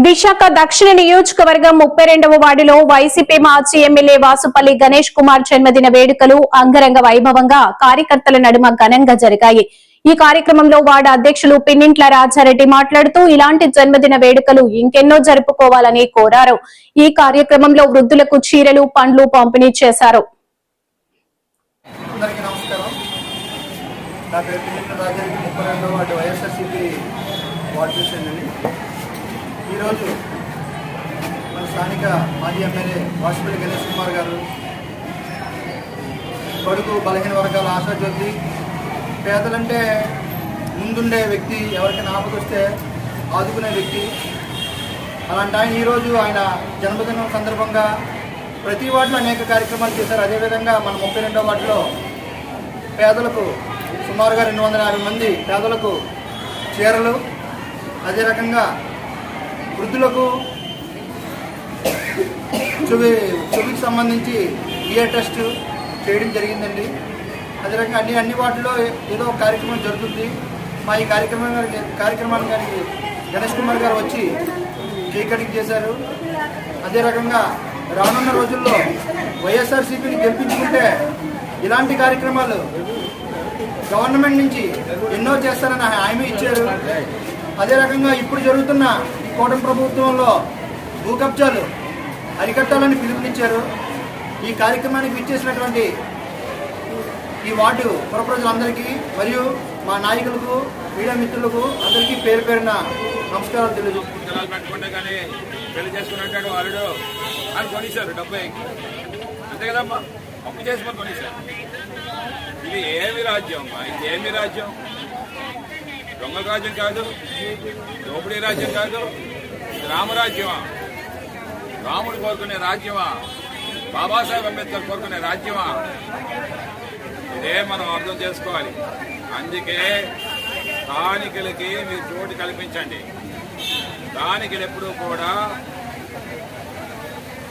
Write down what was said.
విశాఖ దక్షిణ నియోజకవర్గం 32వ వార్డులో వైసీపీ మాజీ ఎమ్మెల్యే వాసుపల్లి గణేష్ కుమార్ జన్మదిన వేడుకలు అంగరంగ వైభవంగా కార్యకర్తల నడుమ ఘనంగా జరిగాయి. ఈ కార్యక్రమంలో వార్డు అధ్యక్షులు పిన్నింట్ల రాజారెడ్డి మాట్లాడుతూ ఇలాంటి జన్మదిన వేడుకలు ఇంకెన్నో జరుపుకోవాలని కోరారు. ఈ కార్యక్రమంలో వృద్ధులకు చీరలు, పండ్లు పంపిణీ చేశారు. ఈరోజు మన స్థానిక మాజీ ఎమ్మెల్యే వాసుపల్లి గణేష్ కుమార్ గారు బడుగు బలహీన వర్గాల ఆశాజ్యోతి, పేదలంటే ముందుండే వ్యక్తి, ఎవరికైనా ఆపద వస్తే ఆదుకునే వ్యక్తి. అలాంటి ఆయన ఈరోజు ఆయన జన్మదినం సందర్భంగా ప్రతి వార్డులో అనేక కార్యక్రమాలు చేశారు. అదేవిధంగా మన 32వ వార్డులో పేదలకు సుమారుగా 250 మంది పేదలకు చీరలు, అదే రకంగా వృద్ధులకు చెవికి సంబంధించి ఇయర్ టెస్ట్ చేయడం జరిగిందండి. అదే రకంగా అన్ని వాటిలో ఏదో ఒక కార్యక్రమం జరుగుతుంది. మా ఈ కార్యక్రమానికి గణేష్ కుమార్ గారు వచ్చి కేక్ కటింగ్ చేశారు. అదే రకంగా రానున్న రోజుల్లో వైఎస్ఆర్సీపీని గెలిపించుకుంటే ఇలాంటి కార్యక్రమాలు గవర్నమెంట్ నుంచి ఎన్నో చేస్తారని హామీ ఇచ్చారు. అదే రకంగా ఇప్పుడు జరుగుతున్న ఈ కూటమి ప్రభుత్వంలో భూ కబ్జాలు అరికట్టాలని పిలుపునిచ్చారు. ఈ కార్యక్రమానికి విచ్చేసినటువంటి ఈ వార్డు పుర ప్రజలందరికీ మరియు మా నాయకులకు, మీడియా మిత్రులకు అందరికీ పేరు పేరున నమస్కారాలు తెలియజేస్తున్నాను. పెట్టుకుంటే కానీ పెళ్లి చేసుకున్నట్టు వాళ్ళు అని కొనిశారు, డబ్బై అంతే కదమ్మా, అప్పు చేసి మరి కొనిశారు. ఇది ఏమి రాజ్యం? ఇది ఏమి రాజ్యం? దొంగ రాజ్యం కాదు, దోపిడీ రాజ్యం కాదు, రామరాజ్యమా? రాముడు కోరుకునే రాజ్యమా? బాబాసాహెబ్ అంబేద్కర్ కోరుకునే రాజ్యమా? ఇదే మనం అర్థం చేసుకోవాలి. అందుకే స్థానికులకి మీరు చోటు కల్పించండి. స్థానికులు ఎప్పుడూ కూడా